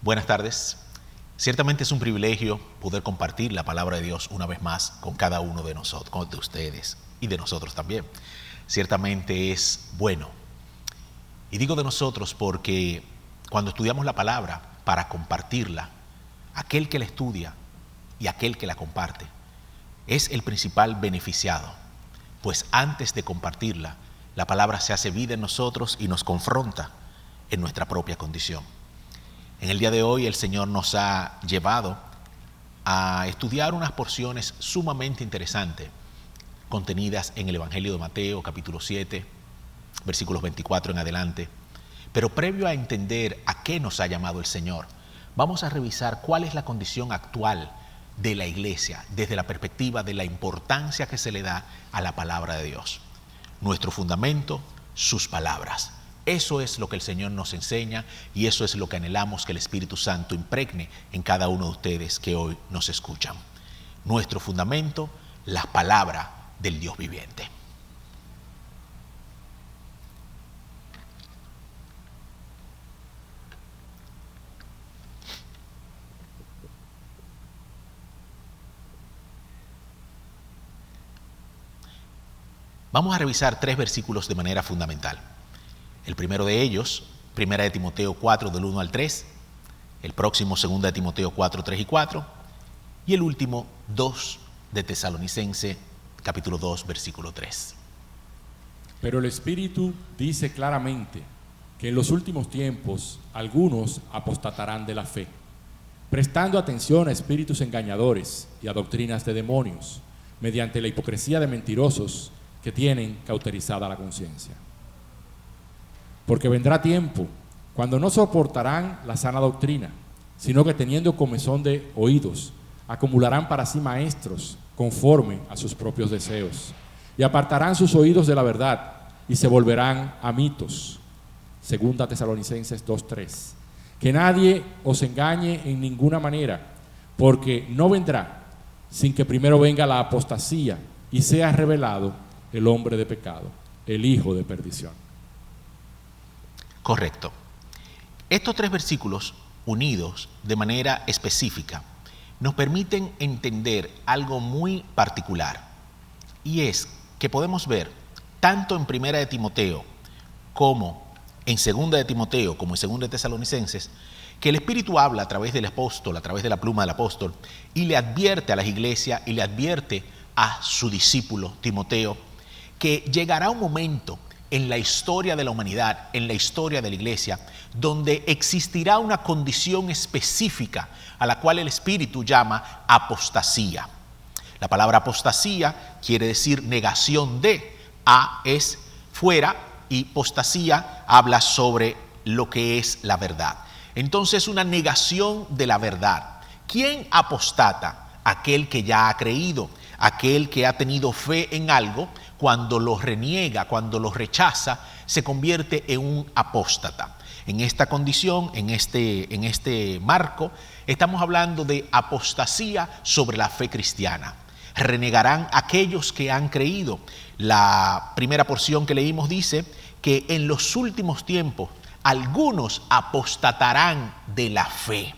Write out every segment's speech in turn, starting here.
Buenas tardes. Ciertamente es un privilegio poder compartir la palabra de Dios una vez más con cada uno de nosotros, con de ustedes y de nosotros también. Ciertamente es bueno. Y digo de nosotros porque cuando estudiamos la palabra para compartirla, aquel que la estudia y aquel que la comparte es el principal beneficiado, pues antes de compartirla, la palabra se hace vida en nosotros y nos confronta en nuestra propia condición. En el día de hoy el Señor nos ha llevado a estudiar unas porciones sumamente interesantes contenidas en el Evangelio de Mateo, capítulo 7, versículos 24 en adelante. Pero previo a entender a qué nos ha llamado el Señor, vamos a revisar cuál es la condición actual de la iglesia desde la perspectiva de la importancia que se le da a la palabra de Dios. Nuestro fundamento, sus palabras. Eso es lo que el Señor nos enseña y eso es lo que anhelamos que el Espíritu Santo impregne en cada uno de ustedes que hoy nos escuchan. Nuestro fundamento, la palabra del Dios viviente. Vamos a revisar 3 versículos de manera fundamental. El primero de ellos, 1 de Timoteo 4, del 1 al 3. El próximo, 2 de Timoteo 4, 3 y 4. Y el último, 2 de Tesalonicense, capítulo 2, versículo 3. Pero el Espíritu dice claramente que en los últimos tiempos algunos apostatarán de la fe, prestando atención a espíritus engañadores y a doctrinas de demonios, mediante la hipocresía de mentirosos que tienen cauterizada la conciencia. Porque vendrá tiempo cuando no soportarán la sana doctrina, sino que teniendo comezón de oídos, acumularán para sí maestros conforme a sus propios deseos, y apartarán sus oídos de la verdad, y se volverán a mitos. 2 Tesalonicenses 2:3. Que nadie os engañe en ninguna manera, porque no vendrá sin que primero venga la apostasía y sea revelado el hombre de pecado, el hijo de perdición. Correcto. Estos 3 versículos, unidos de manera específica, nos permiten entender algo muy particular. Y es que podemos ver, tanto en 1 de Timoteo, como en 2 de Timoteo, como en 2 de Tesalonicenses, que el Espíritu habla a través del apóstol, a través de la pluma del apóstol, y le advierte a las iglesias y le advierte a su discípulo Timoteo, que llegará un momento en la historia de la humanidad, en la historia de la iglesia, donde existirá una condición específica a la cual el Espíritu llama apostasía. La palabra apostasía quiere decir negación de. A es fuera y apostasía habla sobre lo que es la verdad. Entonces, una negación de la verdad. ¿Quién apostata? Aquel que ya ha creído, aquel que ha tenido fe en algo. Cuando lo reniega, cuando lo rechaza, se convierte en un apóstata. En esta condición, en este marco, estamos hablando de apostasía sobre la fe cristiana. Renegarán aquellos que han creído. La primera porción que leímos dice que en los últimos tiempos algunos apostatarán de la fe,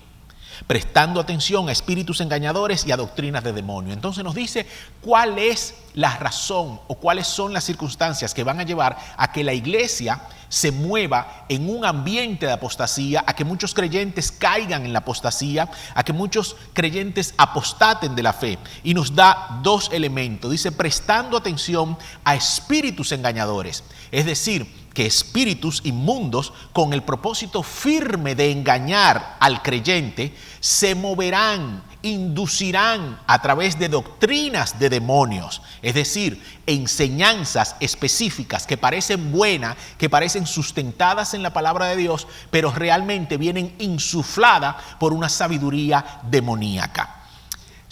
prestando atención a espíritus engañadores y a doctrinas de demonios. Entonces nos dice cuál es la razón o cuáles son las circunstancias que van a llevar a que la iglesia se mueva en un ambiente de apostasía, a que muchos creyentes caigan en la apostasía, a que muchos creyentes apostaten de la fe. Y nos da 2 elementos. Dice, prestando atención a espíritus engañadores. Es decir, que espíritus inmundos con el propósito firme de engañar al creyente se moverán, inducirán a través de doctrinas de demonios, es decir, enseñanzas específicas que parecen buenas, que parecen sustentadas en la palabra de Dios, pero realmente vienen insufladas por una sabiduría demoníaca.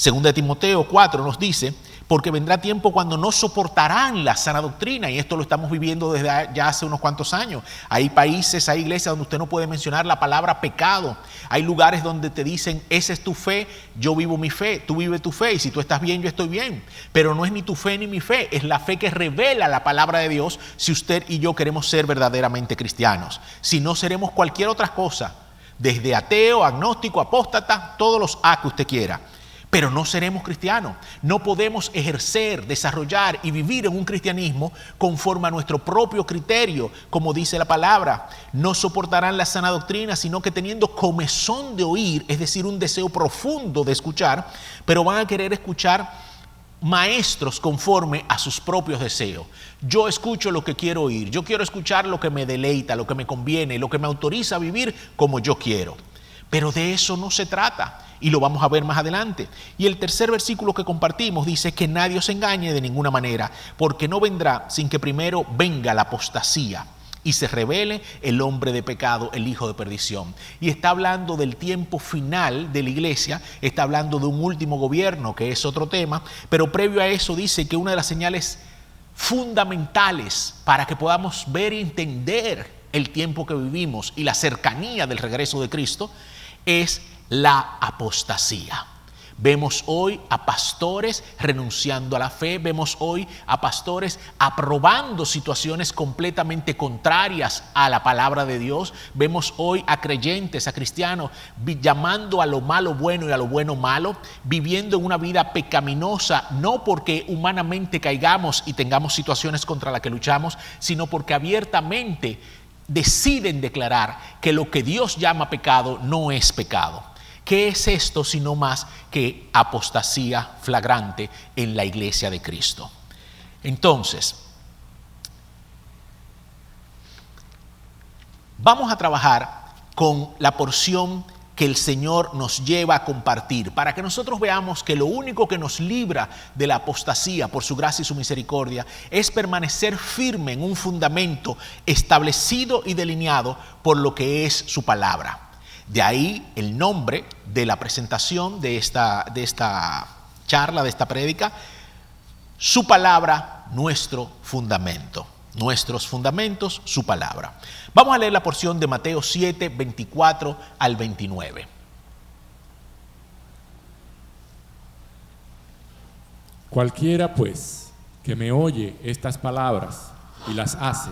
2 de Timoteo 4 nos dice, porque vendrá tiempo cuando no soportarán la sana doctrina, y esto lo estamos viviendo desde ya hace unos cuantos años. Hay países, hay iglesias donde usted no puede mencionar la palabra pecado. Hay lugares donde te dicen, esa es tu fe, yo vivo mi fe, tú vives tu fe, y si tú estás bien, yo estoy bien. Pero no es ni tu fe ni mi fe, es la fe que revela la palabra de Dios si usted y yo queremos ser verdaderamente cristianos. Si no, seremos cualquier otra cosa. desde ateo, agnóstico, apóstata, todos los A que usted quiera. Pero no seremos cristianos. No podemos ejercer, desarrollar y vivir en un cristianismo conforme a nuestro propio criterio, como dice la palabra. No soportarán la sana doctrina, sino que teniendo comezón de oír, es decir, un deseo profundo de escuchar, pero van a querer escuchar maestros conforme a sus propios deseos. Yo escucho lo que quiero oír. Yo quiero escuchar lo que me deleita, lo que me conviene, lo que me autoriza a vivir como yo quiero. Pero de eso no se trata. Y lo vamos a ver más adelante. Y el tercer versículo que compartimos dice que nadie os engañe de ninguna manera, porque no vendrá sin que primero venga la apostasía y se revele el hombre de pecado, el hijo de perdición. Y está hablando del tiempo final de la iglesia, está hablando de un último gobierno, que es otro tema, pero previo a eso dice que una de las señales fundamentales para que podamos ver y entender el tiempo que vivimos y la cercanía del regreso de Cristo es la apostasía. Vemos hoy a pastores renunciando a la fe, vemos hoy a pastores aprobando situaciones completamente contrarias a la palabra de Dios, vemos hoy a creyentes, a cristianos, llamando a lo malo bueno y a lo bueno malo, viviendo en una vida pecaminosa, no porque humanamente caigamos y tengamos situaciones contra las que luchamos, sino porque abiertamente deciden declarar que lo que Dios llama pecado no es pecado. ¿Qué es esto sino más que apostasía flagrante en la iglesia de Cristo? Entonces, vamos a trabajar con la porción que el Señor nos lleva a compartir, para que nosotros veamos que lo único que nos libra de la apostasía por su gracia y su misericordia es permanecer firme en un fundamento establecido y delineado por lo que es su palabra. De ahí el nombre de la presentación de esta charla, de esta prédica, su palabra, nuestro fundamento. Nuestros fundamentos, su palabra. Vamos a leer la porción de Mateo 7, 24 al 29. Cualquiera, pues, que me oye estas palabras y las hace,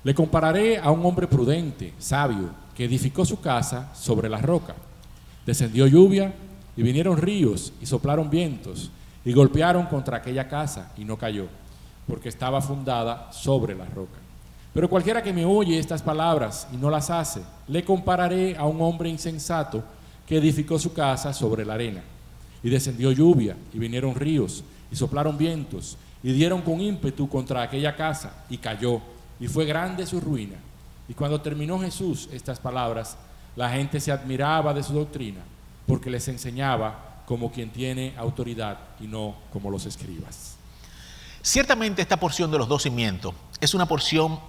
le compararé a un hombre prudente, sabio, que edificó su casa sobre la roca. Descendió lluvia y vinieron ríos y soplaron vientos y golpearon contra aquella casa y no cayó, porque estaba fundada sobre la roca. Pero cualquiera que me oye estas palabras y no las hace, le compararé a un hombre insensato que edificó su casa sobre la arena. Y descendió lluvia y vinieron ríos y soplaron vientos y dieron con ímpetu contra aquella casa y cayó, y fue grande su ruina. Y cuando terminó Jesús estas palabras, la gente se admiraba de su doctrina, porque les enseñaba como quien tiene autoridad y no como los escribas. Ciertamente esta porción de los dos cimientos es una porción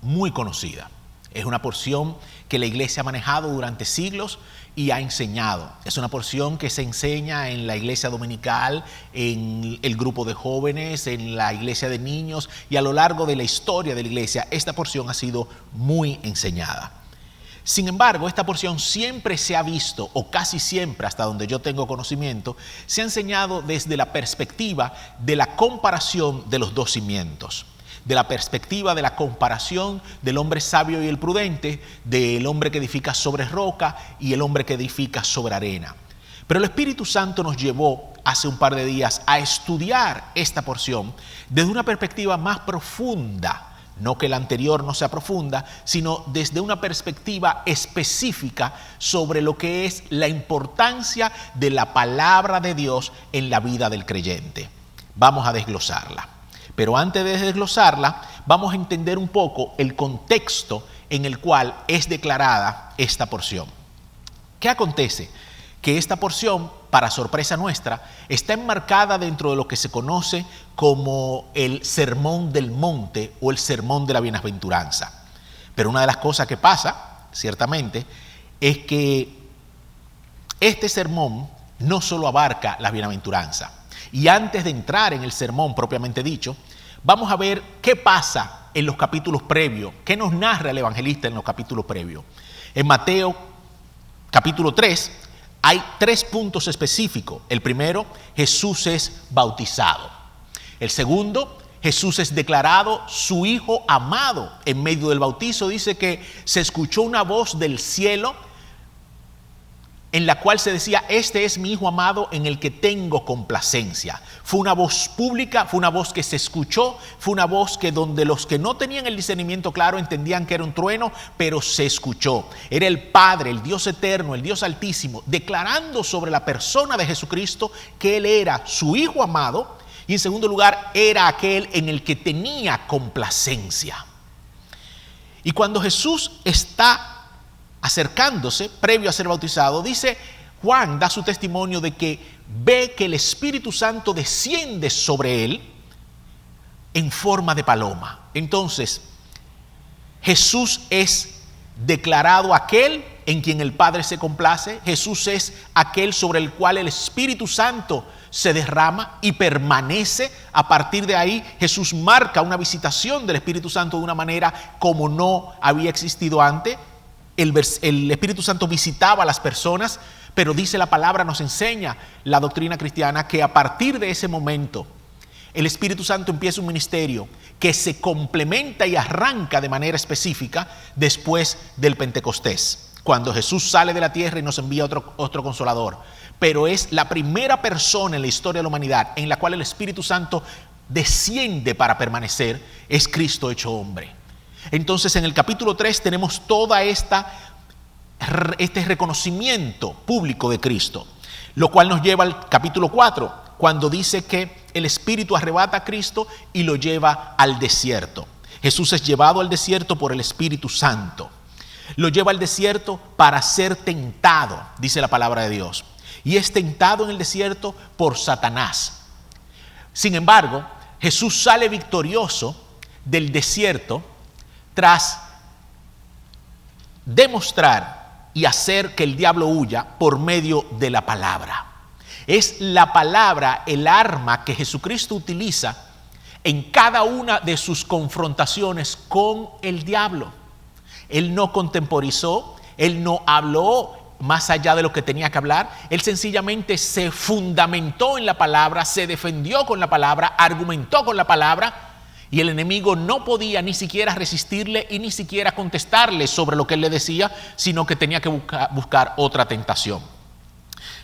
muy conocida. Es una porción que la iglesia ha manejado durante siglos y ha enseñado. Es una porción que se enseña en la iglesia dominical, en el grupo de jóvenes, en la iglesia de niños, y a lo largo de la historia de la iglesia esta porción ha sido muy enseñada. Sin embargo, esta porción siempre se ha visto, o casi siempre, hasta donde yo tengo conocimiento, se ha enseñado desde la perspectiva de la comparación de los dos cimientos. De la perspectiva de la comparación del hombre sabio y el prudente, del hombre que edifica sobre roca y el hombre que edifica sobre arena. Pero el Espíritu Santo nos llevó hace un par de días a estudiar esta porción desde una perspectiva más profunda. No que la anterior no sea profunda, sino desde una perspectiva específica sobre lo que es la importancia de la palabra de Dios en la vida del creyente. Vamos a desglosarla. Pero antes de desglosarla, vamos a entender un poco el contexto en el cual es declarada esta porción. ¿Qué acontece? Que esta porción, para sorpresa nuestra, está enmarcada dentro de lo que se conoce como el Sermón del Monte o el Sermón de la Bienaventuranza. Pero una de las cosas que pasa, ciertamente, es que este sermón no solo abarca la bienaventuranza. Y antes de entrar en el sermón propiamente dicho, vamos a ver qué pasa en los capítulos previos, qué nos narra el evangelista en los capítulos previos. En Mateo capítulo 3 hay 3 puntos específicos. El primero, Jesús es bautizado. El segundo, Jesús es declarado su Hijo amado. En medio del bautizo dice que se escuchó una voz del cielo en la cual se decía: este es mi Hijo amado en el que tengo complacencia. Fue una voz pública, fue una voz que se escuchó, fue una voz que donde los que no tenían el discernimiento claro entendían que era un trueno, pero se escuchó. Era el Padre, el Dios eterno, el Dios altísimo, declarando sobre la persona de Jesucristo que Él era su Hijo amado y, en segundo lugar, era aquel en el que tenía complacencia. Y cuando Jesús está acercándose, previo a ser bautizado, dice Juan, da su testimonio de que ve que el Espíritu Santo desciende sobre él en forma de paloma. Entonces, Jesús es declarado aquel en quien el Padre se complace. Jesús es aquel sobre el cual el Espíritu Santo se derrama y permanece. A partir de ahí, Jesús marca una visitación del Espíritu Santo de una manera como no había existido antes. El Espíritu Santo visitaba a las personas, pero dice la palabra, nos enseña la doctrina cristiana, que a partir de ese momento el Espíritu Santo empieza un ministerio que se complementa y arranca de manera específica después del Pentecostés, cuando Jesús sale de la tierra y nos envía otro consolador. Pero es la primera persona en la historia de la humanidad en la cual el Espíritu Santo desciende para permanecer, es Cristo hecho hombre. Entonces, en el capítulo 3 tenemos toda este reconocimiento público de Cristo, lo cual nos lleva al capítulo 4, cuando dice que el Espíritu arrebata a Cristo y lo lleva al desierto. Jesús es llevado al desierto por el Espíritu Santo. Lo lleva al desierto para ser tentado, dice la palabra de Dios. Y es tentado en el desierto por Satanás. Sin embargo, Jesús sale victorioso del desierto tras demostrar y hacer que el diablo huya por medio de la palabra. Es la palabra el arma que Jesucristo utiliza en cada una de sus confrontaciones con el diablo. Él no contemporizó, Él no habló más allá de lo que tenía que hablar. Él sencillamente se fundamentó en la palabra, se defendió con la palabra, argumentó con la palabra. Y el enemigo no podía ni siquiera resistirle y ni siquiera contestarle sobre lo que él le decía, sino que tenía que buscar otra tentación.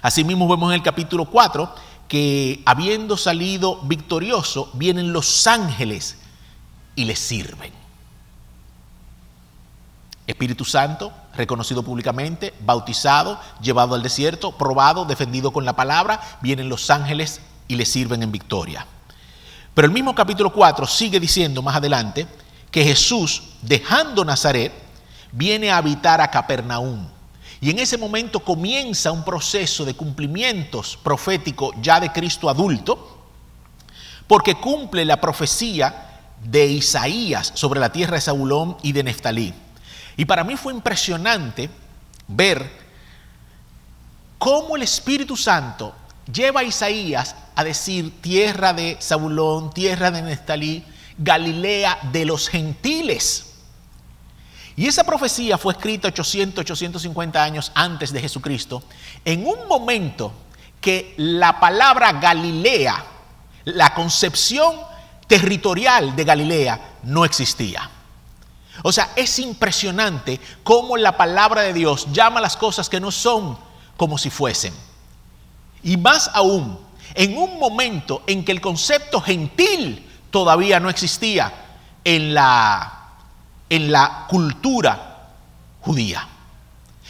Asimismo vemos en el capítulo 4 que, habiendo salido victorioso, vienen los ángeles y le sirven. Espíritu Santo, reconocido públicamente, bautizado, llevado al desierto, probado, defendido con la palabra, vienen los ángeles y le sirven en victoria. Pero el mismo capítulo 4 sigue diciendo más adelante que Jesús, dejando Nazaret, viene a habitar a Capernaum. Y en ese momento comienza un proceso de cumplimientos proféticos ya de Cristo adulto, porque cumple la profecía de Isaías sobre la tierra de Zabulón y de Neftalí. Y para mí fue impresionante ver cómo el Espíritu Santo lleva a Isaías a decir tierra de Zabulón, tierra de Neftalí, Galilea de los gentiles. Y esa profecía fue escrita 850 años antes de Jesucristo, en un momento que la palabra Galilea, la concepción territorial de Galilea, no existía. O sea, es impresionante cómo la palabra de Dios llama las cosas que no son como si fuesen. Y más aún, en un momento en que el concepto gentil todavía no existía en la cultura judía.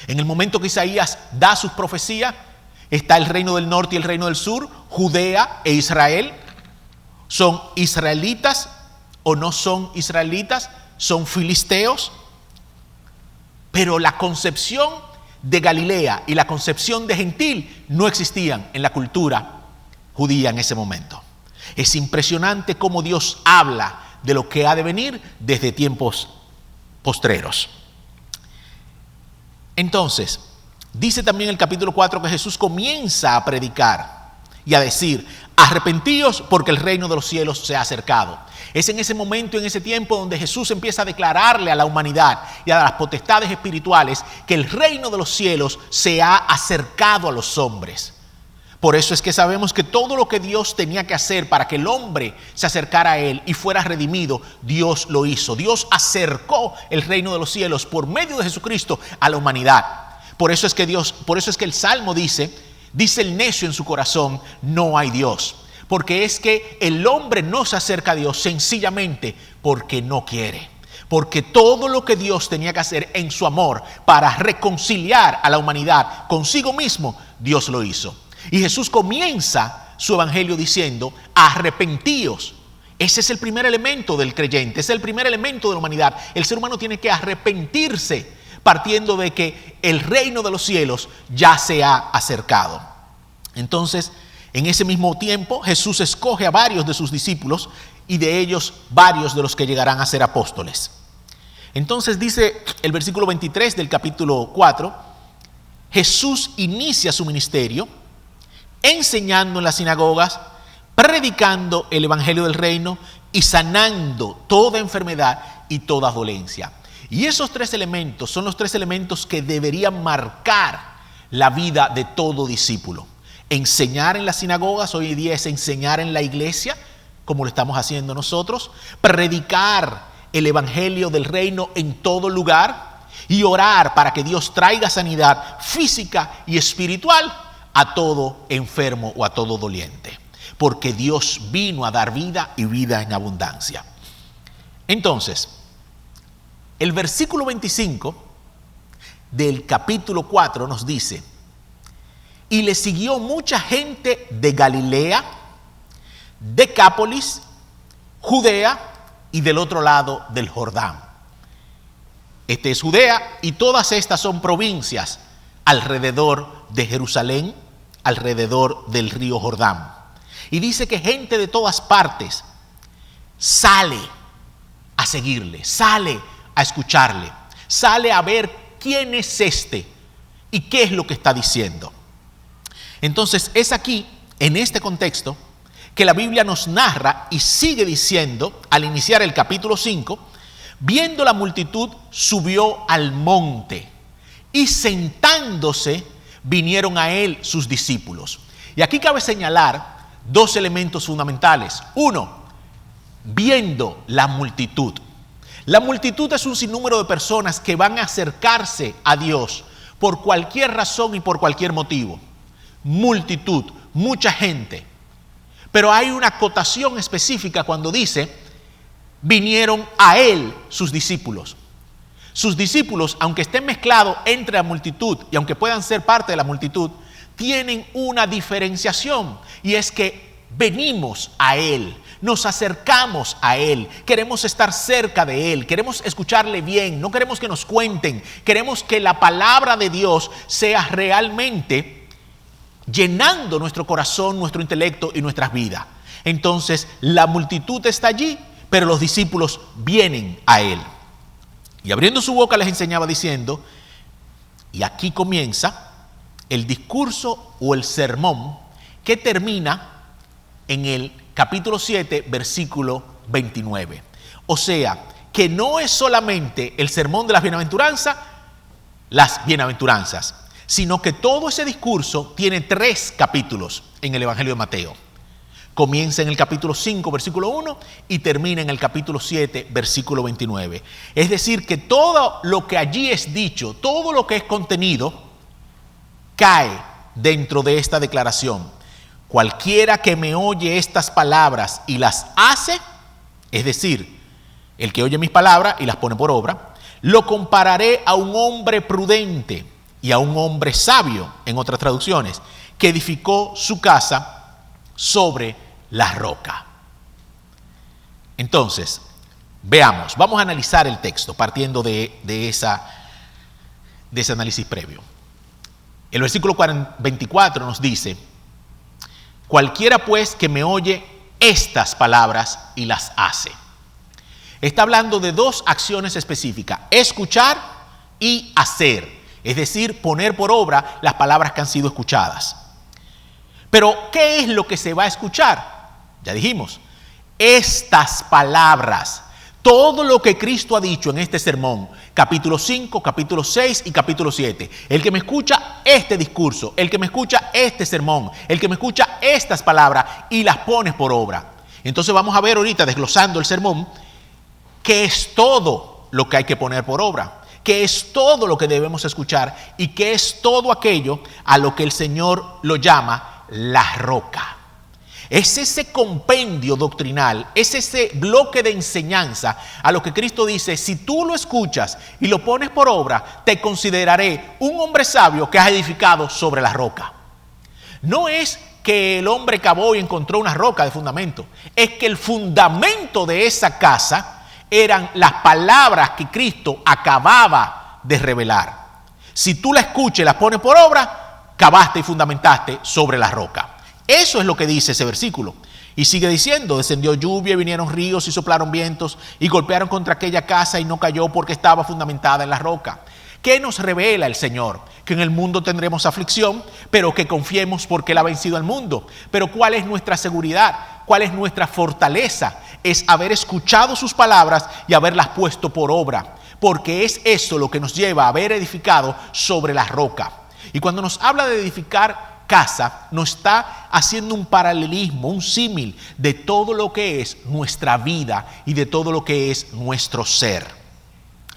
En el momento que Isaías da sus profecías, está el reino del norte y el reino del sur, Judea e Israel. ¿Son israelitas o no son israelitas? ¿Son filisteos? Pero la concepción de Galilea y la concepción de gentil no existían en la cultura judía en ese momento. Es impresionante cómo Dios habla de lo que ha de venir desde tiempos postreros. Entonces, dice también el capítulo 4 que Jesús comienza a predicar y a decir: arrepentíos porque el reino de los cielos se ha acercado. Es en ese momento, en ese tiempo, donde Jesús empieza a declararle a la humanidad y a las potestades espirituales que el reino de los cielos se ha acercado a los hombres. Por eso es que sabemos que todo lo que Dios tenía que hacer para que el hombre se acercara a Él y fuera redimido, Dios lo hizo. Dios acercó el reino de los cielos por medio de Jesucristo a la humanidad. Por eso es que el Salmo dice el necio en su corazón, no hay Dios. Porque es que el hombre no se acerca a Dios sencillamente porque no quiere. Porque todo lo que Dios tenía que hacer en su amor para reconciliar a la humanidad consigo mismo, Dios lo hizo. Y Jesús comienza su evangelio diciendo, arrepentíos. Ese es el primer elemento del creyente, ese es el primer elemento de la humanidad. El ser humano tiene que arrepentirse, partiendo de que el reino de los cielos ya se ha acercado. Entonces, en ese mismo tiempo, Jesús escoge a varios de sus discípulos y de ellos varios de los que llegarán a ser apóstoles. Entonces dice el versículo 23 del capítulo 4, Jesús inicia su ministerio enseñando en las sinagogas, predicando el evangelio del reino y sanando toda enfermedad y toda dolencia. Y esos tres elementos son los tres elementos que deberían marcar la vida de todo discípulo. Enseñar en las sinagogas, hoy en día es enseñar en la iglesia, como lo estamos haciendo nosotros, predicar el evangelio del reino en todo lugar y orar para que Dios traiga sanidad física y espiritual a todo enfermo o a todo doliente. Porque Dios vino a dar vida y vida en abundancia. Entonces, el versículo 25 del capítulo 4 nos dice, y le siguió mucha gente de Galilea, Decápolis, Judea y del otro lado del Jordán. Este es Judea y todas estas son provincias alrededor de Jerusalén, alrededor del río Jordán. Y dice que gente de todas partes sale a seguirle, sale a escucharle, sale a ver quién es este y qué es lo que está diciendo. Entonces es aquí, en este contexto, que la Biblia nos narra y sigue diciendo, al iniciar el capítulo 5, viendo la multitud, subió al monte y sentándose vinieron a él sus discípulos. Y aquí cabe señalar dos elementos fundamentales. Uno, viendo la multitud. La multitud es un sinnúmero de personas que van a acercarse a Dios por cualquier razón y por cualquier motivo. Multitud, mucha gente. Pero hay una acotación específica cuando dice, vinieron a él sus discípulos. Sus discípulos, aunque estén mezclados entre la multitud y aunque puedan ser parte de la multitud, tienen una diferenciación y es que venimos a él, nos acercamos a él, queremos estar cerca de él, queremos escucharle bien, no queremos que nos cuenten, queremos que la palabra de Dios sea realmente llenando nuestro corazón, nuestro intelecto y nuestras vidas. Entonces la multitud está allí, pero los discípulos vienen a él. Y abriendo su boca les enseñaba diciendo, y aquí comienza el discurso o el sermón que termina en el capítulo 7, versículo 29. O sea, que no es solamente el sermón de las bienaventuranzas, sino que todo ese discurso tiene 3 capítulos en el Evangelio de Mateo. Comienza en el capítulo 5, versículo 1 y termina en el capítulo 7, versículo 29. Es decir, que todo lo que allí es dicho, todo lo que es contenido, cae dentro de esta declaración. Cualquiera que me oye estas palabras y las hace, es decir, el que oye mis palabras y las pone por obra, lo compararé a un hombre prudente y a un hombre sabio, en otras traducciones, que edificó su casa sobre la roca. Entonces, veamos, vamos a analizar el texto partiendo de ese análisis previo. El versículo 24 nos dice, cualquiera pues que me oye estas palabras y las hace. Está hablando de 2 acciones específicas, escuchar y hacer, es decir, poner por obra las palabras que han sido escuchadas. Pero, ¿qué es lo que se va a escuchar? Ya dijimos, estas palabras, todo lo que Cristo ha dicho en este sermón, capítulo 5, capítulo 6 y capítulo 7. El que me escucha este discurso, el que me escucha este sermón, el que me escucha estas palabras y las pone por obra. Entonces vamos a ver ahorita, desglosando el sermón, qué es todo lo que hay que poner por obra. que es todo lo que debemos escuchar y que es todo aquello a lo que el Señor lo llama la roca. Es ese compendio doctrinal, es ese bloque de enseñanza a lo que Cristo dice: si tú lo escuchas y lo pones por obra, te consideraré un hombre sabio que has edificado sobre la roca. No es que el hombre cavó y encontró una roca de fundamento, es que el fundamento de esa casa eran las palabras que Cristo acababa de revelar. Si tú la escuchas y las pones por obra, cavaste y fundamentaste sobre la roca. Eso es lo que dice ese versículo. Y sigue diciendo: descendió lluvia y vinieron ríos y soplaron vientos y golpearon contra aquella casa y no cayó porque estaba fundamentada en la roca. ¿Qué nos revela el Señor? Que en el mundo tendremos aflicción, pero que confiemos porque Él ha vencido al mundo. Pero ¿cuál es nuestra seguridad? ¿Cuál es nuestra fortaleza? Es haber escuchado sus palabras y haberlas puesto por obra, porque es eso lo que nos lleva a haber edificado sobre la roca. Y cuando nos habla de edificar casa, nos está haciendo un paralelismo, un símil de todo lo que es nuestra vida y de todo lo que es nuestro ser.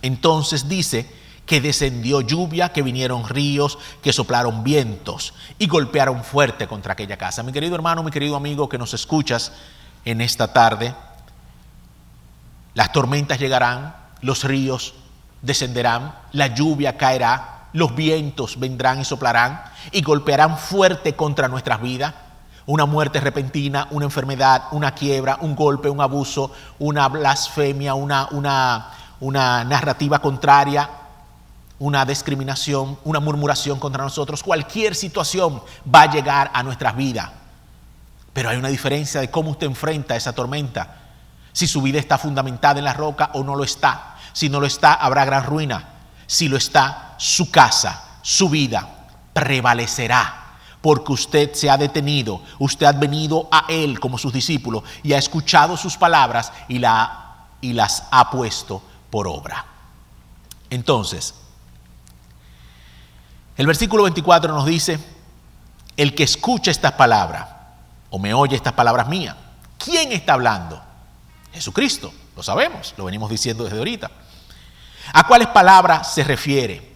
Entonces dice que descendió lluvia, que vinieron ríos, que soplaron vientos y golpearon fuerte contra aquella casa. Mi querido hermano, mi querido amigo que nos escuchas en esta tarde, las tormentas llegarán, los ríos descenderán, la lluvia caerá, los vientos vendrán y soplarán y golpearán fuerte contra nuestras vidas. Una muerte repentina, una enfermedad, una quiebra, un golpe, un abuso, una blasfemia, una narrativa contraria, una discriminación, una murmuración contra nosotros. Cualquier situación va a llegar a nuestras vidas. Pero hay una diferencia de cómo usted enfrenta esa tormenta. Si su vida está fundamentada en la roca o no lo está. Si no lo está, habrá gran ruina. Si lo está, su casa, su vida prevalecerá, porque usted se ha detenido, usted ha venido a Él como sus discípulos y ha escuchado sus palabras y las ha puesto por obra. Entonces, el versículo 24 nos dice: el que escucha estas palabras o me oye estas palabras mías. ¿Quién está hablando? Jesucristo, lo sabemos, lo venimos diciendo desde ahorita. ¿A cuáles palabras se refiere?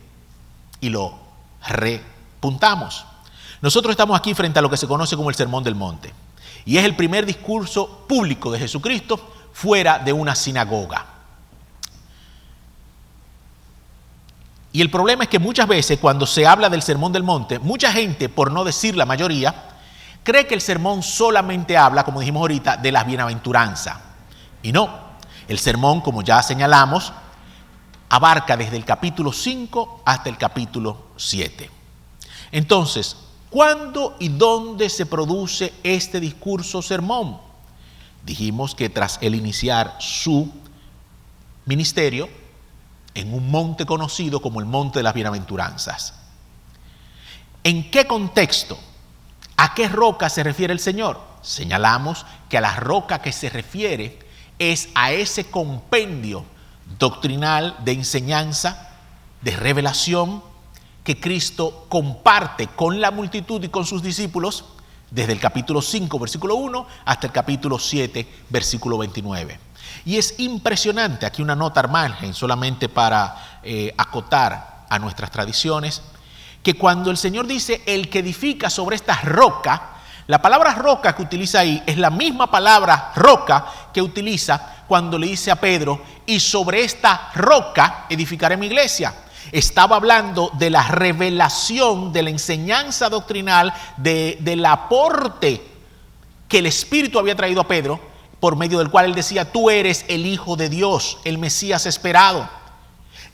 Y lo repuntamos. Nosotros estamos aquí frente a lo que se conoce como el Sermón del Monte. Y es el primer discurso público de Jesucristo fuera de una sinagoga. Y el problema es que muchas veces cuando se habla del Sermón del Monte, mucha gente, por no decir la mayoría, cree que el sermón solamente habla, como dijimos ahorita, de las bienaventuranzas. Y no, el sermón, como ya señalamos, abarca desde el capítulo 5 hasta el capítulo 7. Entonces, ¿cuándo y dónde se produce este discurso sermón? Dijimos que tras el iniciar su ministerio en un monte conocido como el Monte de las Bienaventuranzas. ¿En qué contexto? ¿A qué roca se refiere el Señor? Señalamos que a la roca que se refiere es a ese compendio doctrinal de enseñanza, de revelación que Cristo comparte con la multitud y con sus discípulos desde el capítulo 5, versículo 1 hasta el capítulo 7, versículo 29. Y es impresionante, aquí una nota al margen solamente para acotar a nuestras tradiciones, que cuando el Señor dice el que edifica sobre esta roca, la palabra roca que utiliza ahí es la misma palabra roca que utiliza cuando le dice a Pedro: y sobre esta roca edificaré mi iglesia. Estaba hablando de la revelación, de la enseñanza doctrinal, del aporte que el Espíritu había traído a Pedro, por medio del cual él decía: tú eres el Hijo de Dios, el Mesías esperado.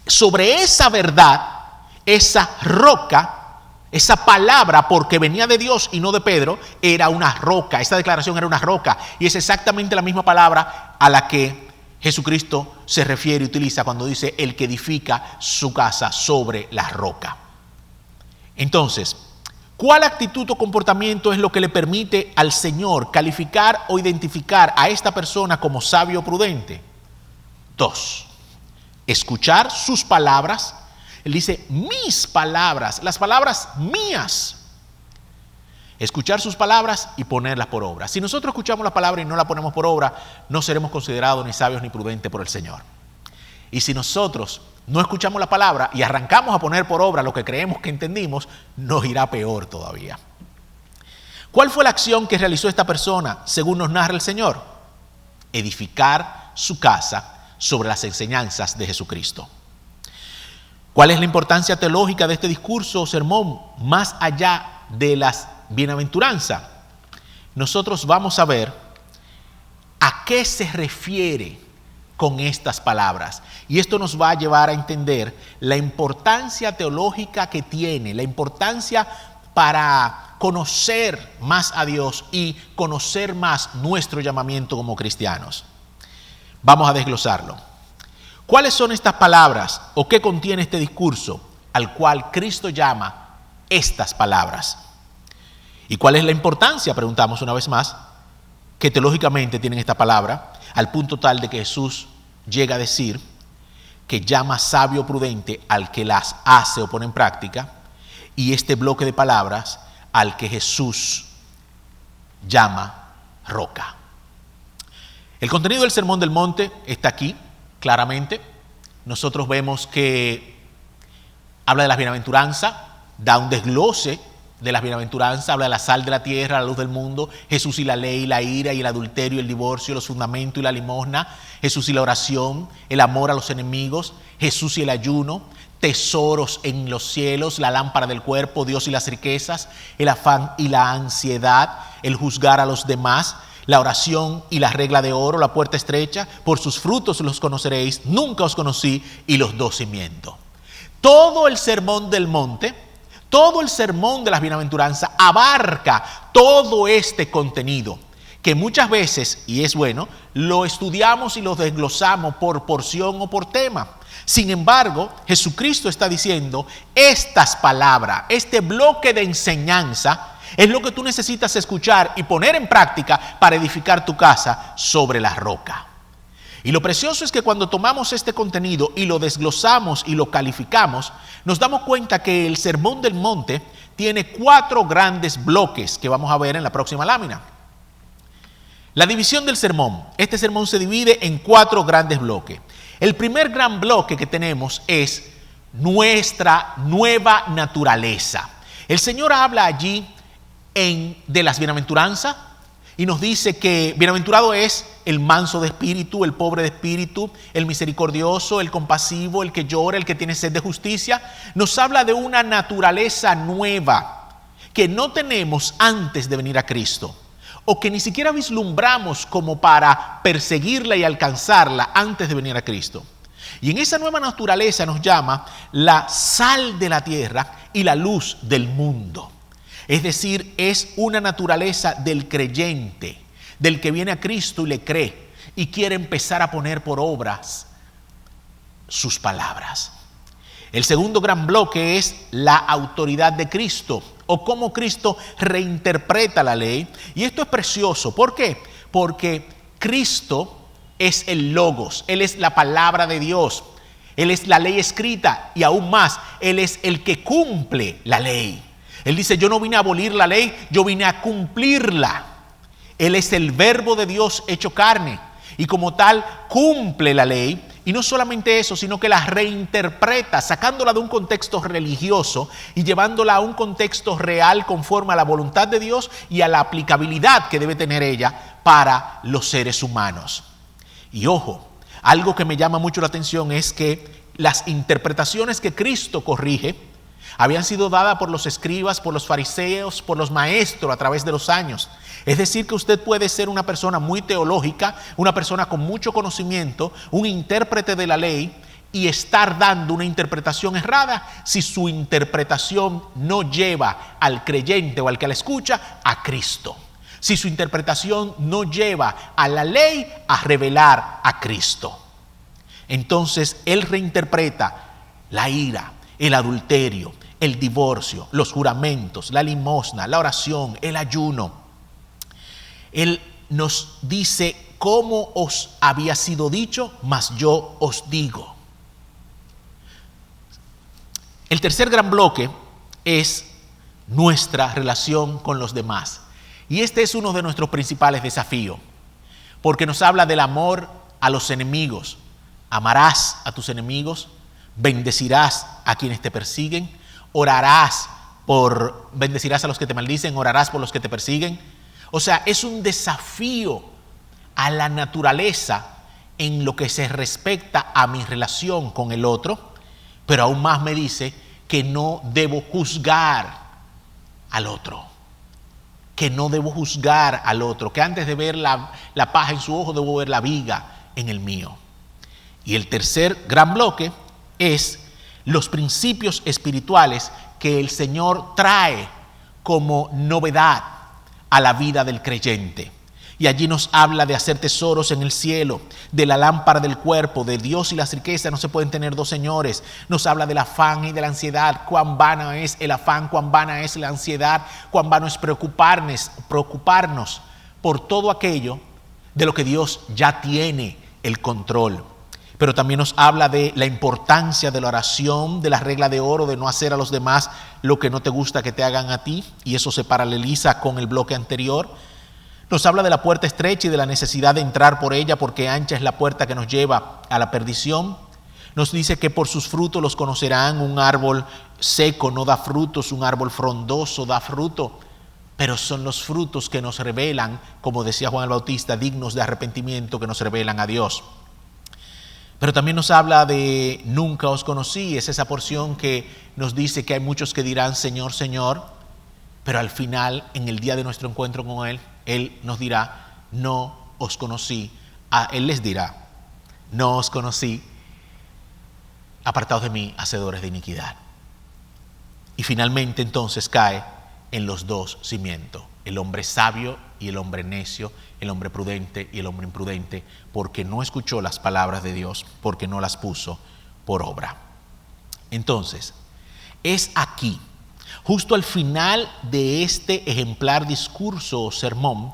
Sobre esa verdad, esa roca, esa palabra, porque venía de Dios y no de Pedro, era una roca. Esa declaración era una roca. Y es exactamente la misma palabra a la que Jesucristo se refiere y utiliza cuando dice el que edifica su casa sobre la roca. Entonces, ¿cuál actitud o comportamiento es lo que le permite al Señor calificar o identificar a esta persona como sabio o prudente? 2. Escuchar sus palabras. Él dice mis palabras, las palabras mías. Escuchar sus palabras y ponerlas por obra. Si nosotros escuchamos la palabra y no la ponemos por obra, no seremos considerados ni sabios ni prudentes por el Señor. Y si nosotros no escuchamos la palabra y arrancamos a poner por obra lo que creemos que entendimos, nos irá peor todavía. ¿Cuál fue la acción que realizó esta persona, según nos narra el Señor? Edificar su casa sobre las enseñanzas de Jesucristo. ¿Cuál es la importancia teológica de este discurso o sermón más allá de las bienaventuranzas? Nosotros vamos a ver a qué se refiere con estas palabras. Y esto nos va a llevar a entender la importancia teológica que tiene, la importancia para conocer más a Dios y conocer más nuestro llamamiento como cristianos. Vamos a desglosarlo. ¿Cuáles son estas palabras o qué contiene este discurso al cual Cristo llama estas palabras? ¿Y cuál es la importancia, preguntamos una vez más, que teológicamente tienen esta palabra, al punto tal de que Jesús llega a decir que llama sabio prudente al que las hace o pone en práctica, y este bloque de palabras al que Jesús llama roca? El contenido del Sermón del Monte está aquí, claramente. Nosotros vemos que habla de las bienaventuranzas, da un desglose de las bienaventuranzas, habla de la sal de la tierra, la luz del mundo, Jesús y la ley, la ira y el adulterio, el divorcio, los fundamentos y la limosna, Jesús y la oración, el amor a los enemigos, Jesús y el ayuno, tesoros en los cielos, la lámpara del cuerpo, Dios y las riquezas, el afán y la ansiedad, el juzgar a los demás, la oración y la regla de oro, la puerta estrecha, por sus frutos los conoceréis, nunca os conocí, y los 12 miento. Todo el sermón del monte, todo el sermón de las bienaventuranzas abarca todo este contenido que muchas veces, y es bueno, lo estudiamos y lo desglosamos por porción o por tema. Sin embargo, Jesucristo está diciendo estas palabras, este bloque de enseñanza es lo que tú necesitas escuchar y poner en práctica para edificar tu casa sobre la roca. Y lo precioso es que cuando tomamos este contenido y lo desglosamos y lo calificamos, nos damos cuenta que el Sermón del Monte tiene 4 grandes bloques que vamos a ver en la próxima lámina. La división del sermón. Este sermón se divide en 4 grandes bloques. El primer gran bloque que tenemos es nuestra nueva naturaleza. El Señor habla allí de las bienaventuranzas y nos dice que bienaventurado es el manso de espíritu, el pobre de espíritu, el misericordioso, el compasivo, el que llora, el que tiene sed de justicia. Nos habla de una naturaleza nueva que no tenemos antes de venir a Cristo, o que ni siquiera vislumbramos como para perseguirla y alcanzarla antes de venir a Cristo. Y en esa nueva naturaleza nos llama la sal de la tierra y la luz del mundo. Es decir, es una naturaleza del creyente, del que viene a Cristo y le cree y quiere empezar a poner por obras sus palabras. El segundo gran bloque es la autoridad de Cristo, o cómo Cristo reinterpreta la ley. Y esto es precioso. ¿Por qué? Porque Cristo es el Logos, Él es la palabra de Dios, Él es la ley escrita y aún más, Él es el que cumple la ley. Él dice, yo no vine a abolir la ley, yo vine a cumplirla. Él es el verbo de Dios hecho carne y como tal cumple la ley. Y no solamente eso, sino que la reinterpreta, sacándola de un contexto religioso y llevándola a un contexto real conforme a la voluntad de Dios y a la aplicabilidad que debe tener ella para los seres humanos. Y ojo, algo que me llama mucho la atención es que las interpretaciones que Cristo corrige habían sido dadas por los escribas, por los fariseos, por los maestros a través de los años. Es decir, que usted puede ser una persona muy teológica, una persona con mucho conocimiento, un intérprete de la ley y estar dando una interpretación errada si su interpretación no lleva al creyente o al que la escucha a Cristo. Si su interpretación no lleva a la ley a revelar a Cristo. Entonces, Él reinterpreta la ira, el adulterio, el divorcio, los juramentos, la limosna, la oración, el ayuno. Él nos dice, como os había sido dicho, mas yo os digo. El tercer gran bloque es nuestra relación con los demás. Y este es uno de nuestros principales desafíos, porque nos habla del amor a los enemigos, amarás a tus enemigos, bendecirás a quienes te persiguen, bendecirás a los que te maldicen, orarás por los que te persiguen. O sea, es un desafío a la naturaleza en lo que se respecta a mi relación con el otro, pero aún más me dice que no debo juzgar al otro, que antes de ver la paja en su ojo, debo ver la viga en el mío. Y el tercer gran bloque es los principios espirituales que el Señor trae como novedad a la vida del creyente. Y allí nos habla de hacer tesoros en el cielo, de la lámpara del cuerpo, de Dios y las riquezas. No se pueden tener dos señores. Nos habla del afán y de la ansiedad. Cuán vana es el afán, cuán vana es la ansiedad, cuán vano es preocuparnos por todo aquello de lo que Dios ya tiene el control. Pero también nos habla de la importancia de la oración, de la regla de oro, de no hacer a los demás lo que no te gusta que te hagan a ti. Y eso se paraleliza con el bloque anterior. Nos habla de la puerta estrecha y de la necesidad de entrar por ella, porque ancha es la puerta que nos lleva a la perdición. Nos dice que por sus frutos los conocerán. Un árbol seco no da frutos, un árbol frondoso da fruto. Pero son los frutos que nos revelan, como decía Juan el Bautista, dignos de arrepentimiento, que nos revelan a Dios. Pero también nos habla de nunca os conocí. Es esa porción que nos dice que hay muchos que dirán Señor, Señor, pero al final, en el día de nuestro encuentro con Él, Él nos dirá, no os conocí. Él les dirá, no os conocí, apartados de mí, hacedores de iniquidad. Y finalmente entonces cae en los dos cimientos, el hombre sabio y el hombre necio, el hombre prudente y el hombre imprudente, porque no escuchó las palabras de Dios, porque no las puso por obra. Entonces, es aquí, justo al final de este ejemplar discurso o sermón,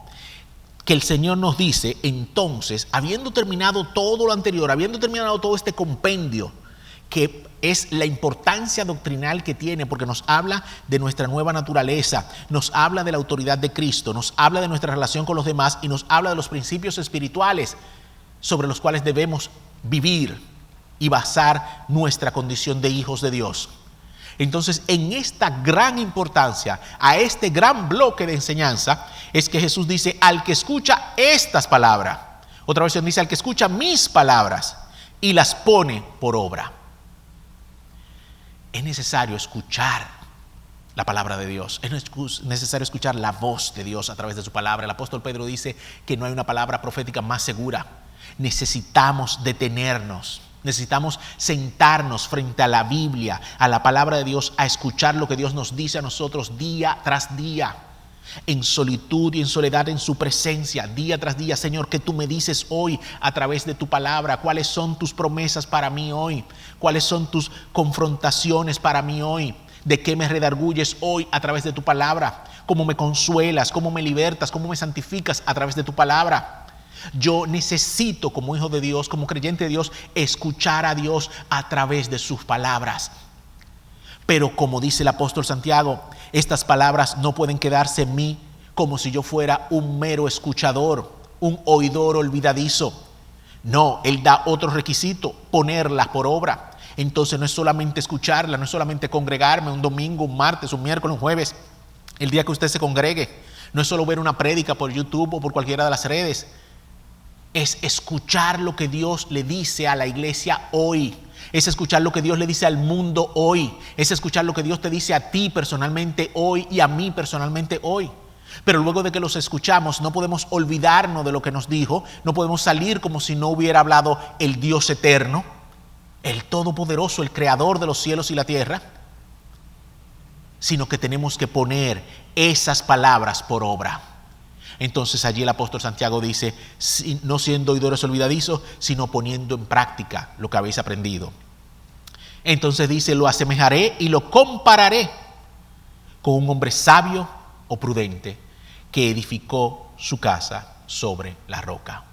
que el Señor nos dice, entonces, habiendo terminado todo lo anterior, habiendo terminado todo este compendio, que es la importancia doctrinal que tiene, porque nos habla de nuestra nueva naturaleza, nos habla de la autoridad de Cristo, nos habla de nuestra relación con los demás y nos habla de los principios espirituales sobre los cuales debemos vivir y basar nuestra condición de hijos de Dios. Entonces, en esta gran importancia, a este gran bloque de enseñanza, es que Jesús dice, al que escucha estas palabras, otra versión dice, al que escucha mis palabras y las pone por obra. Es necesario escuchar la palabra de Dios, es necesario escuchar la voz de Dios a través de su palabra. El apóstol Pedro dice que no hay una palabra profética más segura. Necesitamos detenernos, necesitamos sentarnos frente a la Biblia, a la palabra de Dios, a escuchar lo que Dios nos dice a nosotros día tras día, en solitud y en soledad en su presencia, día tras día. Señor, ¿qué tú me dices hoy a través de tu palabra? ¿Cuáles son tus promesas para mí hoy? ¿Cuáles son tus confrontaciones para mí hoy? ¿De qué me redarguyes hoy a través de tu palabra? ¿Cómo me consuelas? ¿Cómo me libertas? ¿Cómo me santificas a través de tu palabra? Yo necesito, como hijo de Dios, como creyente de Dios, escuchar a Dios a través de sus palabras. Pero como dice el apóstol Santiago, estas palabras no pueden quedarse en mí como si yo fuera un mero escuchador, un oidor olvidadizo. No, él da otro requisito, ponerlas por obra. Entonces no es solamente escucharla, no es solamente congregarme un domingo, un martes, un miércoles, un jueves, el día que usted se congregue. No es solo ver una prédica por YouTube o por cualquiera de las redes. Es escuchar lo que Dios le dice a la iglesia hoy. Es escuchar lo que Dios le dice al mundo hoy. Es escuchar lo que Dios te dice a ti personalmente hoy y a mí personalmente hoy. Pero luego de que los escuchamos, no podemos olvidarnos de lo que nos dijo. No podemos salir como si no hubiera hablado el Dios eterno, el Todopoderoso, el Creador de los cielos y la tierra, sino que tenemos que poner esas palabras por obra. Entonces allí el apóstol Santiago dice, no siendo oidores olvidadizos, sino poniendo en práctica lo que habéis aprendido. Entonces dice, lo asemejaré y lo compararé con un hombre sabio o prudente que edificó su casa sobre la roca.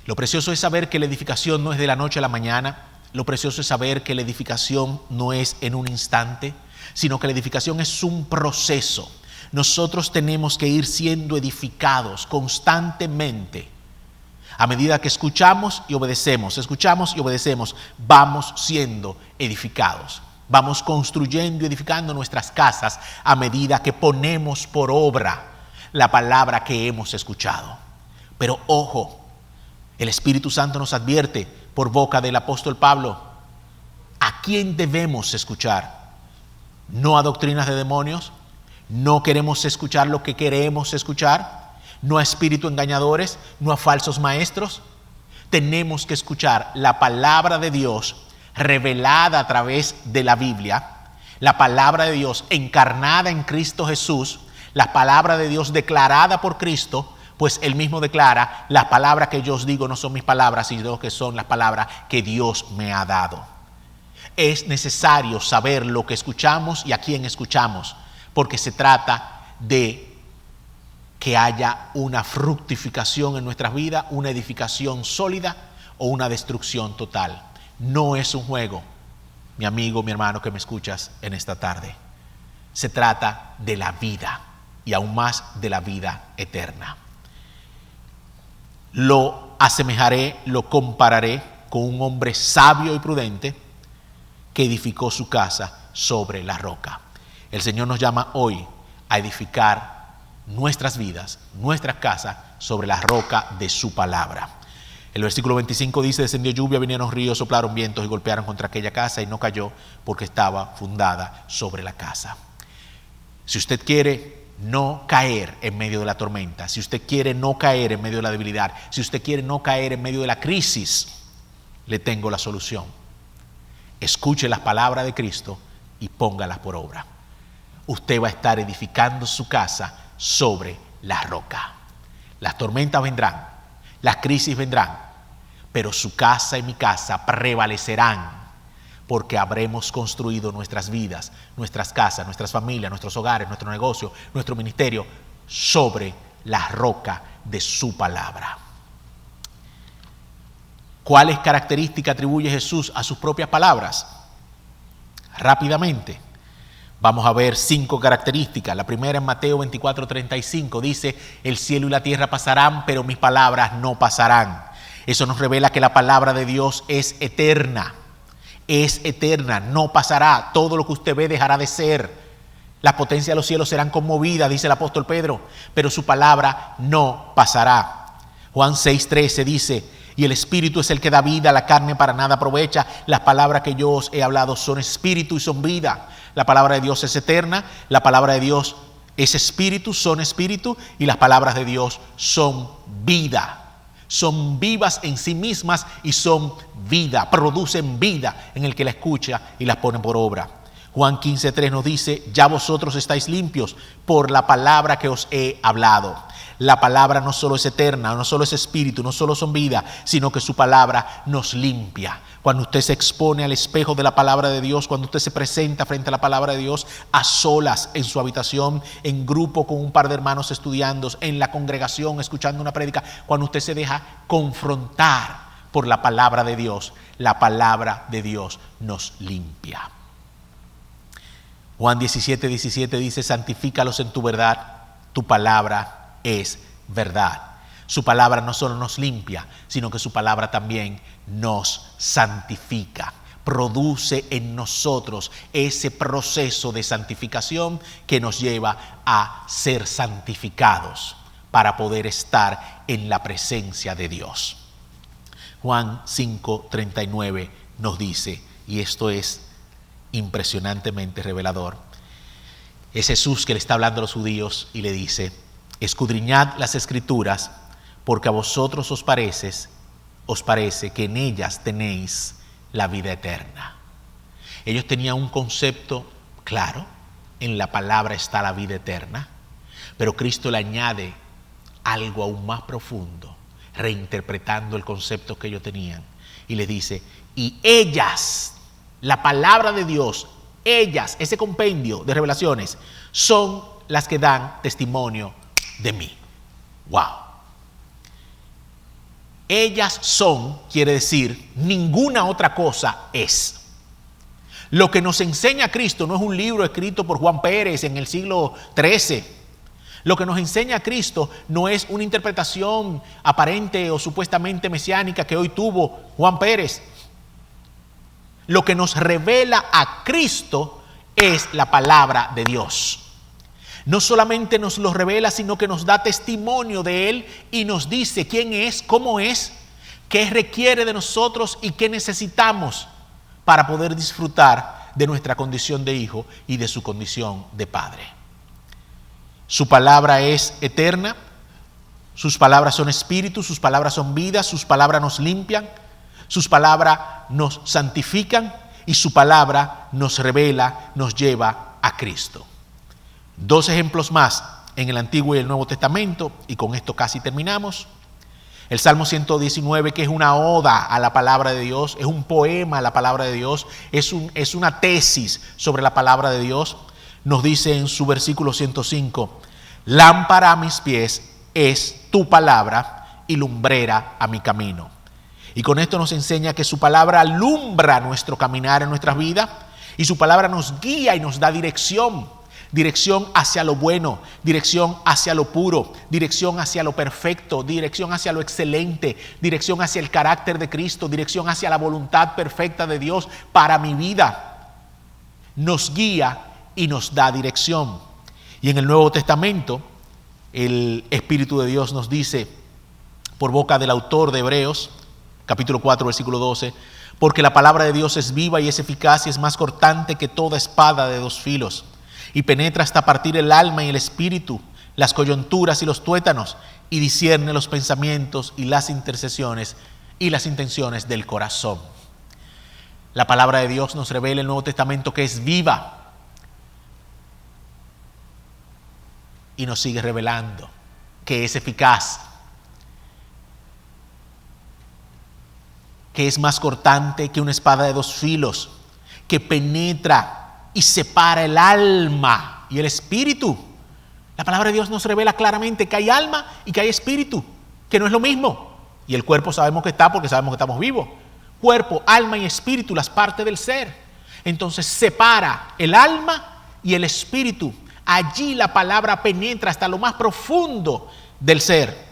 Lo precioso es saber que la edificación no es de la noche a la mañana. Lo precioso es saber que la edificación no es en un instante, sino que la edificación es un proceso. Nosotros tenemos que ir siendo edificados constantemente A medida que escuchamos y obedecemos, vamos siendo edificados. Vamos construyendo y edificando nuestras casas a medida que ponemos por obra la palabra que hemos escuchado. Pero ojo, el Espíritu Santo nos advierte por boca del apóstol Pablo, ¿a quién debemos escuchar? No a doctrinas de demonios, no queremos escuchar lo que queremos escuchar, no a espíritus engañadores, no a falsos maestros. Tenemos que escuchar la palabra de Dios revelada a través de la Biblia, la palabra de Dios encarnada en Cristo Jesús, la palabra de Dios declarada por Cristo, pues Él mismo declara, las palabras que yo os digo no son mis palabras, sino que son las palabras que Dios me ha dado. Es necesario saber lo que escuchamos y a quién escuchamos, porque se trata de que haya una fructificación en nuestras vidas, una edificación sólida o una destrucción total. No es un juego, mi amigo, mi hermano que me escuchas en esta tarde. Se trata de la vida y aún más de la vida eterna. Lo asemejaré, lo compararé con un hombre sabio y prudente que edificó su casa sobre la roca. El Señor nos llama hoy a edificar nuestras vidas, nuestras casas sobre la roca de su palabra. El versículo 25 dice, descendió lluvia, vinieron ríos, soplaron vientos y golpearon contra aquella casa y no cayó porque estaba fundada sobre la casa. Si usted quiere no caer en medio de la tormenta, si usted quiere no caer en medio de la debilidad, si usted quiere no caer en medio de la crisis, le tengo la solución. Escuche las palabras de Cristo y póngalas por obra. Usted va a estar edificando su casa sobre la roca. Las tormentas vendrán, las crisis vendrán, pero su casa y mi casa prevalecerán porque habremos construido nuestras vidas, nuestras casas, nuestras familias, nuestros hogares, nuestro negocio, nuestro ministerio sobre la roca de su palabra. ¿Cuáles características atribuye Jesús a sus propias palabras? Rápidamente. Vamos a ver 5 características. La primera en Mateo 24:35 dice, el cielo y la tierra pasarán, pero mis palabras no pasarán. Eso nos revela que la palabra de Dios es eterna, no pasará. Todo lo que usted ve dejará de ser. Las potencias de los cielos serán conmovidas, dice el apóstol Pedro, pero su palabra no pasará. Juan 6:13 dice, y el espíritu es el que da vida, la carne para nada aprovecha. Las palabras que yo os he hablado son espíritu y son vida. La palabra de Dios es eterna, la palabra de Dios es espíritu, son espíritu, y las palabras de Dios son vida. Son vivas en sí mismas y son vida, producen vida en el que la escucha y las pone por obra. Juan 15:3 nos dice, ya vosotros estáis limpios por la palabra que os he hablado. La palabra no solo es eterna, no solo es espíritu, no solo son vida, sino que su palabra nos limpia. Cuando usted se expone al espejo de la palabra de Dios, cuando usted se presenta frente a la palabra de Dios, a solas en su habitación, en grupo con un par de hermanos estudiando, en la congregación, escuchando una prédica, cuando usted se deja confrontar por la palabra de Dios, la palabra de Dios nos limpia. Juan 17:17 dice, santifícalos en tu verdad, tu palabra es verdad. Su palabra no solo nos limpia, sino que su palabra también nos santifica. Produce en nosotros ese proceso de santificación que nos lleva a ser santificados para poder estar en la presencia de Dios. Juan 5:39 nos dice, y esto es impresionantemente revelador, es Jesús que le está hablando a los judíos y le dice, escudriñad las escrituras, porque a vosotros os parece que en ellas tenéis la vida eterna. Ellos tenían un concepto claro, en la palabra está la vida eterna, pero Cristo le añade algo aún más profundo, reinterpretando el concepto que ellos tenían, y les dice, y ellas, la palabra de Dios, ellas, ese compendio de revelaciones, son las que dan testimonio de mí. Wow. Ellas son, quiere decir, ninguna otra cosa es. Lo que nos enseña Cristo no es un libro escrito por Juan Pérez en el siglo XIII. Lo que nos enseña Cristo no es una interpretación aparente o supuestamente mesiánica que hoy tuvo Juan Pérez. Lo que nos revela a Cristo es la palabra de Dios. No solamente nos lo revela, sino que nos da testimonio de Él y nos dice quién es, cómo es, qué requiere de nosotros y qué necesitamos para poder disfrutar de nuestra condición de hijo y de su condición de padre. Su palabra es eterna, sus palabras son espíritu, sus palabras son vida, sus palabras nos limpian, sus palabras nos santifican y su palabra nos revela, nos lleva a Cristo. 2 ejemplos más en el Antiguo y el Nuevo Testamento, y con esto casi terminamos. El Salmo 119, que es una oda a la palabra de Dios, es un poema a la palabra de Dios, es una tesis sobre la palabra de Dios. Nos dice en su versículo 105, lámpara a mis pies es tu palabra y lumbrera a mi camino. Y con esto nos enseña que su palabra alumbra nuestro caminar en nuestras vidas y su palabra nos guía y nos da dirección. Dirección hacia lo bueno, dirección hacia lo puro, dirección hacia lo perfecto, dirección hacia lo excelente, dirección hacia el carácter de Cristo, dirección hacia la voluntad perfecta de Dios para mi vida. Nos guía y nos da dirección. Y en el Nuevo Testamento, el Espíritu de Dios nos dice, por boca del autor de Hebreos, capítulo 4, versículo 12, porque la palabra de Dios es viva y es eficaz y es más cortante que toda espada de 2 filos. Y penetra hasta partir el alma y el espíritu, las coyunturas y los tuétanos, y discierne los pensamientos y las intercesiones y las intenciones del corazón. La palabra de Dios nos revela en el Nuevo Testamento que es viva y nos sigue revelando que es eficaz, que es más cortante que una espada de 2 filos, que penetra y separa el alma y el espíritu. La palabra de Dios nos revela claramente que hay alma y que hay espíritu, que no es lo mismo. Y el cuerpo sabemos que está porque sabemos que estamos vivos. Cuerpo, alma y espíritu, las partes del ser. Entonces separa el alma y el espíritu. Allí la palabra penetra hasta lo más profundo del ser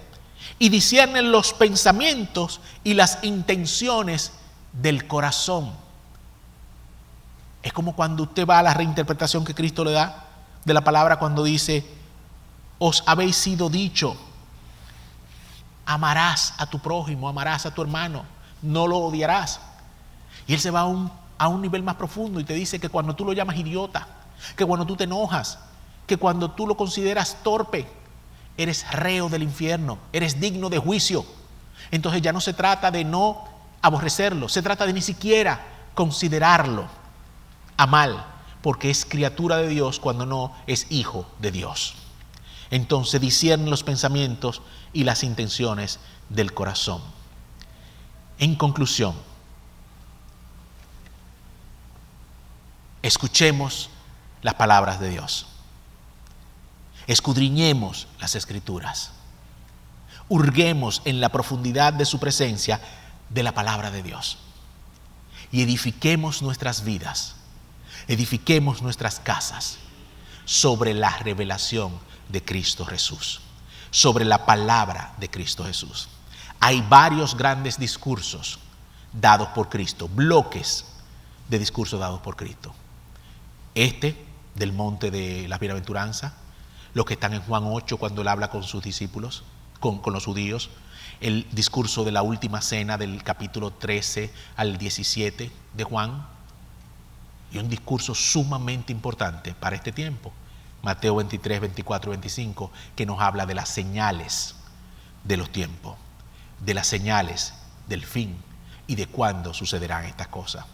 y discierne los pensamientos y las intenciones del corazón. Es como cuando usted va a la reinterpretación que Cristo le da de la palabra cuando dice, os habéis sido dicho, amarás a tu prójimo, amarás a tu hermano, no lo odiarás. Y él se va a un nivel más profundo y te dice que cuando tú lo llamas idiota, que cuando tú te enojas, que cuando tú lo consideras torpe, eres reo del infierno, eres digno de juicio. Entonces ya no se trata de no aborrecerlo, se trata de ni siquiera considerarlo a mal, porque es criatura de Dios cuando no es hijo de Dios. Entonces discierne los pensamientos y las intenciones del corazón. En conclusión, escuchemos las palabras de Dios. Escudriñemos las Escrituras. Hurguemos en la profundidad de su presencia de la palabra de Dios. Y edifiquemos nuestras vidas. Edifiquemos nuestras casas sobre la revelación de Cristo Jesús, sobre la palabra de Cristo Jesús. Hay varios grandes discursos dados por Cristo, bloques de discursos dados por Cristo. Este del monte de la bienaventuranza, los que están en Juan 8 cuando él habla con sus discípulos, con los judíos, el discurso de la última cena del capítulo 13 al 17 de Juan, y un discurso sumamente importante para este tiempo, Mateo 23, 24, 25, que nos habla de las señales de los tiempos, de las señales del fin y de cuándo sucederán estas cosas.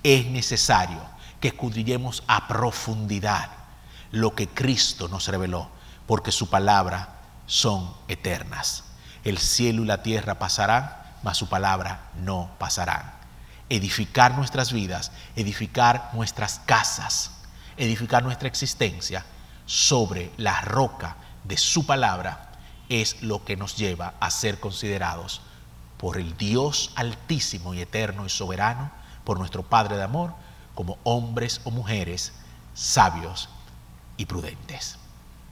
Es necesario que escudriñemos a profundidad lo que Cristo nos reveló, porque su palabra son eternas. El cielo y la tierra pasarán, mas su palabra no pasarán. Edificar nuestras vidas, edificar nuestras casas, edificar nuestra existencia sobre la roca de su palabra es lo que nos lleva a ser considerados por el Dios altísimo y eterno y soberano, por nuestro Padre de amor, como hombres o mujeres sabios y prudentes.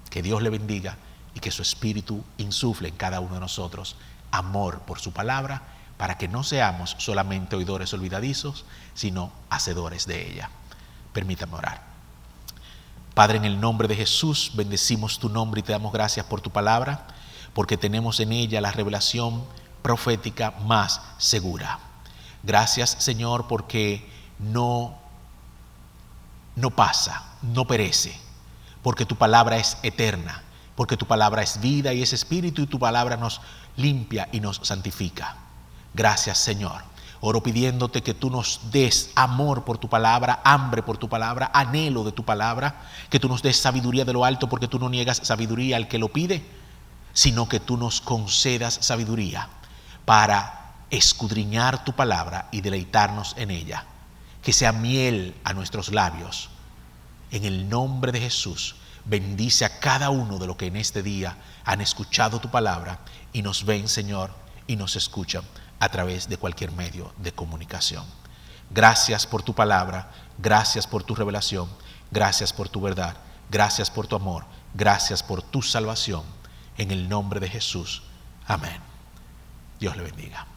Que Dios le bendiga y que su Espíritu insufle en cada uno de nosotros amor por su palabra, para que no seamos solamente oidores olvidadizos, sino hacedores de ella. Permítame orar. Padre, en el nombre de Jesús, bendecimos tu nombre y te damos gracias por tu palabra, porque tenemos en ella la revelación profética más segura. Gracias, Señor, porque no pasa, no perece, porque tu palabra es eterna, porque tu palabra es vida y es espíritu, y tu palabra nos limpia y nos santifica. Gracias, Señor. Oro pidiéndote que tú nos des amor por tu palabra, hambre por tu palabra, anhelo de tu palabra, que tú nos des sabiduría de lo alto, porque tú no niegas sabiduría al que lo pide, sino que tú nos concedas sabiduría para escudriñar tu palabra y deleitarnos en ella. Que sea miel a nuestros labios. En el nombre de Jesús, bendice a cada uno de los que en este día han escuchado tu palabra y nos ven, Señor, y nos escuchan a través de cualquier medio de comunicación. Gracias por tu palabra, gracias por tu revelación, gracias por tu verdad, gracias por tu amor, gracias por tu salvación. En el nombre de Jesús. Amén. Dios le bendiga.